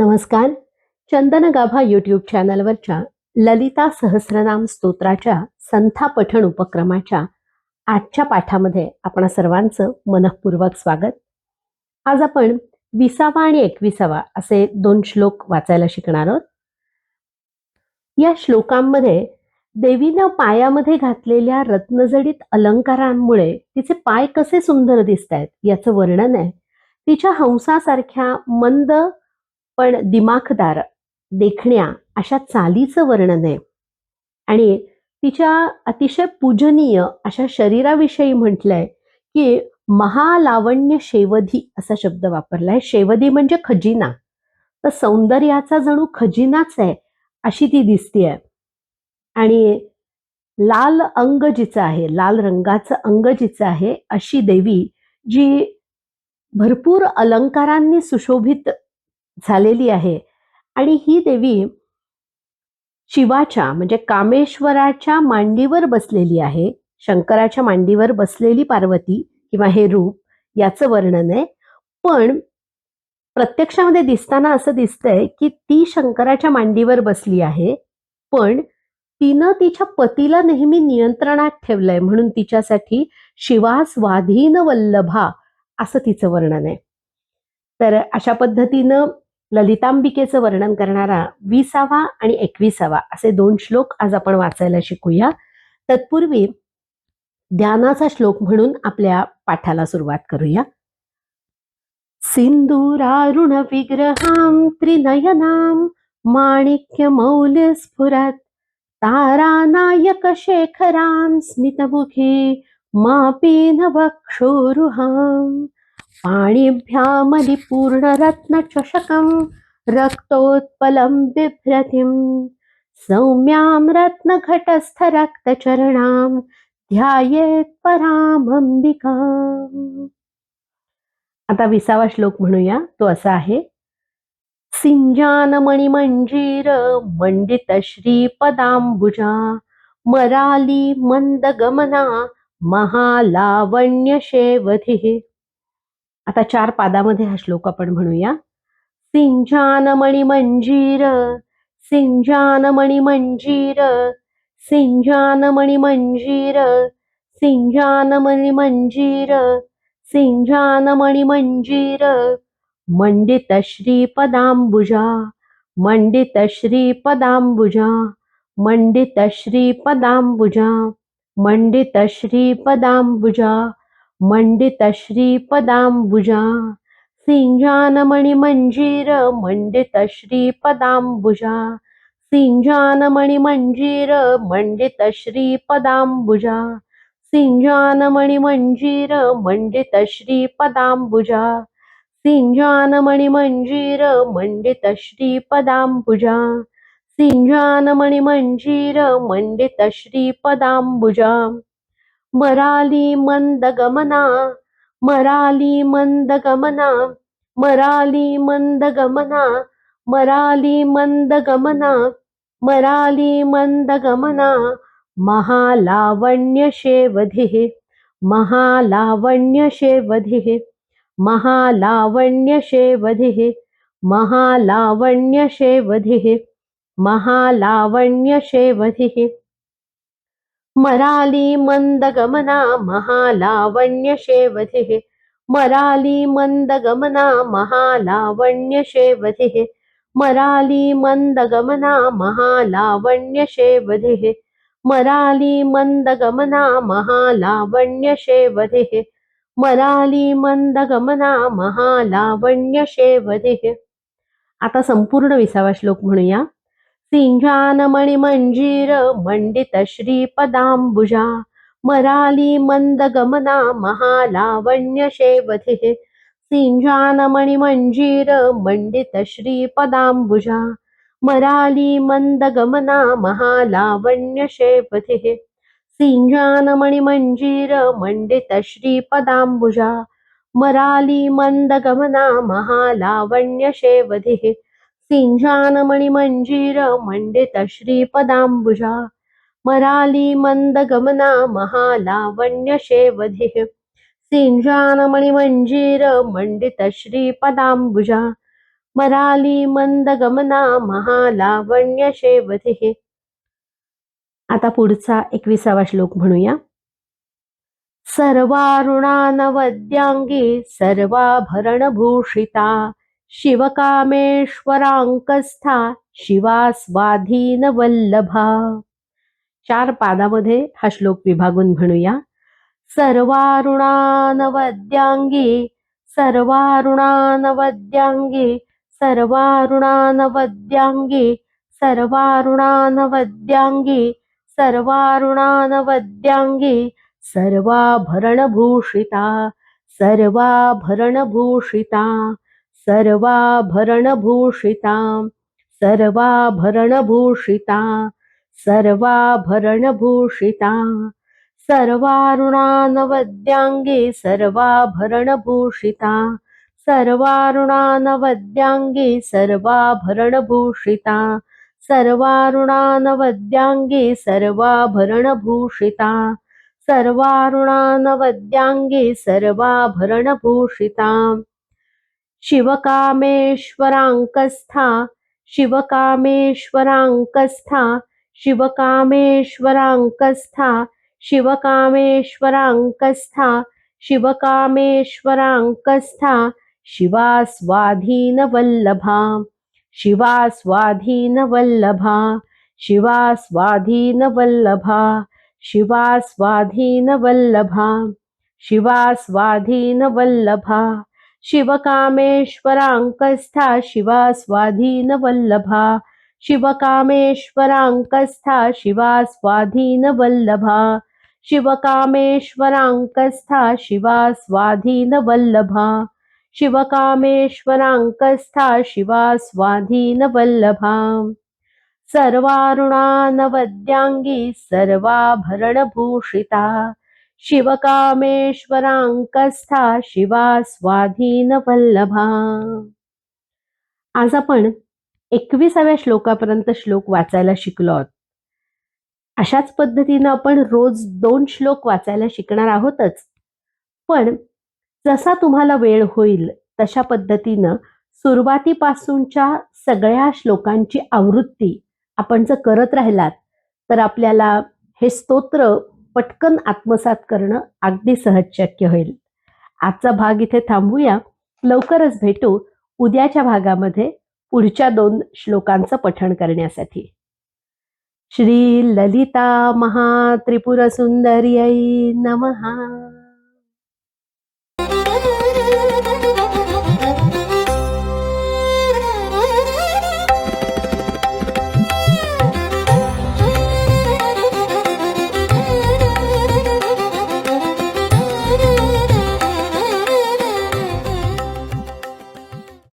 नमस्कार. चंदन गाभा यूट्यूब चॅनलवरच्या ललिता सहस्रनाम स्तोत्राच्या संथा पठण उपक्रमाच्या आजच्या पाठामध्ये आपण सर्वांचं मनःपूर्वक स्वागत. आज आपण 20 आणि 21 असे 2 श्लोक वाचायला शिकणार आहोत. या श्लोकांमध्ये देवीनं पायामध्ये घातलेल्या रत्नजडित अलंकारांमुळे तिचे पाय कसे सुंदर दिसतायत याचं वर्णन आहे. तिच्या हंसासारख्या मंद पण दिमाखदार देखण्या अशा चालीचं वर्णन आहे आणि तिच्या अतिशय पूजनीय अशा शरीराविषयी म्हटलंय की महालावण्य शेवधी असा शब्द वापरलाय. शेवधी म्हणजे खजिना, तर सौंदर्याचा जणू खजिनाच आहे अशी ती दिसतीये. आणि लाल अंग जिचं आहे, लाल रंगाचं अंग जिचं आहे, अशी देवी जी भरपूर अलंकारांनी सुशोभित झालेली आहे. आणि ही देवी शिवाच्या म्हणजे कामेश्वराच्या मांडीवर बसलेली आहे. शंकराच्या मांडीवर बसलेली पार्वती किंवा हे रूप याचं वर्णन आहे. पण प्रत्यक्षामध्ये दिसताना असं दिसतंय की ती शंकराच्या मांडीवर बसली आहे, पण तिनं तिच्या पतीला नेहमी नियंत्रणात ठेवलंय म्हणून तिच्यासाठी शिवा स्वाधीन वल्लभा असं तिचं वर्णन आहे. तर अशा पद्धतीनं ललितांबिकेचं वर्णन करणारा 20 आणि 21 असे 2 श्लोक आज आपण वाचायला शिकूया. तत्पूर्वी ध्यानाचा श्लोक म्हणून आपल्या पाठाला सुरुवात करूया. सिंदूरारुण विग्रहां त्रिनयनां माणिक्य मौल्य स्फुरत तारानायक शेखरां स्मितमुखी मापीन वक्षोरुहां पाणिभ्यामलिपूर्ण रत्नचषकं रक्तोत्पलं बिभ्रतिं सौम्यां रत्नघटस्थ रक्तचरणां ध्यायेत् परामंबिकाम्. आता 20 श्लोक म्हणूया. तो असा आहे. सिंजानमणिमंजीर मंडित श्रीपदांबुजा मराली मंदगमना महालावण्य शेवधिः. आता 4 पादामध्ये हा श्लोक आपण म्हणूया. सिंजानमणिमंजीर सिंजानमणिमंजीर सिंजानमणिमंजीर सिंजानमणिमंजीर सिंजानमणिमंजीर मंडित श्रीपदांबुजा मंडित श्रीपदांबुजा मंडित श्रीपदांबुजा मंडित श्रीपदांबुजा मंडित श्रीपदांबुजा सिंजानमणिमंजीर मंडित श्रीपदांबुजा सिंजानमणिमंजीर मंडित श्रीपदांबुजा सिंजानमणिमंजीर मंडित श्रीपदांबुजा सिंजानमणिमंजीर मंडित श्रीपदांबुजा सिंजानमणिमंजीर मंडित श्रीपदांबुजा मराली मंदगमना मराली मंदगमना मराली मंदगमना मराली मंदगमना मराली मंदगमना महालावण्य शेवधिः महालावण्य शेवधिः महालावण्य शेवधिः महालावण्य शेवधिः महालावण्य शेवधिः मराली मंदगमना महालावण्य शेवधिः मराली मंदगमना महालावण्य शेवधिः मराली मंदगमना महालावण्य शेवधिः मराली मंदगमना महालावण्य शेवधिः मराली मंदगमना महालावण्य शेवधिः. आता संपूर्ण 20 श्लोक म्हणूया. सिंजानमणिमंजीर मंडित श्रीपदांबुजा मराली मंदगमना महालावण्य शेवधिः सिंजानमणिमंजीर मंडित श्रीपदांबुजा मराली मंदगमना महालावण्य शेवधिः सिंजानमणिमंजीर मंडित श्रीपदांबुजा मराली मंदगमना महालावण्य शेवधिः सिंजानमणिमंजीर मंडित श्रीपदांबुजा मराली मंदगमना महालावण्य शेवधिः सिंजानमणिमंजीर मंडित श्रीपदांबुजा मराली मंदगमना महालावण्य शेवते. आता पुढचा 21वा श्लोक म्हणूया. सर्वारुणानवद्यांगी सर्वाभरणभूषिता शिवकामेश्वरांकस्था शिवा स्वाधीनवल्लभा. 4 पादामध्ये हा श्लोक विभागून म्हणूया. सर्वारुणानवद्यांगी सर्वारुणानवद्यांगी सर्वारुणानवद्यांगी सर्वारुणानवद्यांगी सर्वारुणानवद्यांगी सर्वाभरणभूषिता सर्वाभरणभूषिता सर्वाभरणभूषिता सर्वाभरणभूषिता सर्वाभरणभूषिता सर्वारुणानवद्यांगी सर्वाभरणभूषिता सर्वारुणानवद्यांगी सर्वाभरणभूषिता सर्वारुणानवद्यांगी सर्वाभरणभूषिता सर्वारुणानवद्यांगी सर्वाभरणभूषिता शिवकामेश्वरांकस्था शिवकामेश्वरांकस्था शिवकामेश्वरांकस्था शिवकामेश्वरांकस्था शिवकामेश्वरांकस्था शिवा स्वाधीनवल्लभा शिवा स्वाधीनवल्लभा शिवा स्वाधीनवल्लभा शिवा स्वाधीनवल्लभा शिवा स्वाधीनवल्लभा शिवकामेश्वरांकस्था शिवा स्वाधीनवल्लभा शिवकामेश्वरांकस्था शिवा स्वाधीनवल्लभा शिवकामेश्वरांकस्था शिवा स्वाधीनवल्लभा शिवकामेश्वरांकस्था शिवा स्वाधीनवल्लभा सर्वारुणानवद्यांगी सर्वाभरणभूषिता शिवकामेश्वरांकस्था शिवा स्वाधीनवल्लभा. आज आपण 21व्या श्लोकापर्यंत श्लोक वाचायला शिकलो आहोत. अशाच पद्धतीनं आपण रोज 2 श्लोक वाचायला शिकणार आहोतच. पण जसा तुम्हाला वेळ होईल तशा पद्धतीनं सुरुवातीपासूनच्या सगळ्या श्लोकांची आवृत्ती आपण जर करत राहिलात तर आपल्याला हे स्तोत्र पटकन आत्मसात करणं अगदी सहज शक्य होईल. आजचा भाग इथे थांबूया. लवकरच भेटू उद्याच्या भागामध्ये पुढच्या 2 श्लोकांचं पठण करण्यासाठी. श्री ललिता महात्रिपुरसुंदर्यै नमः.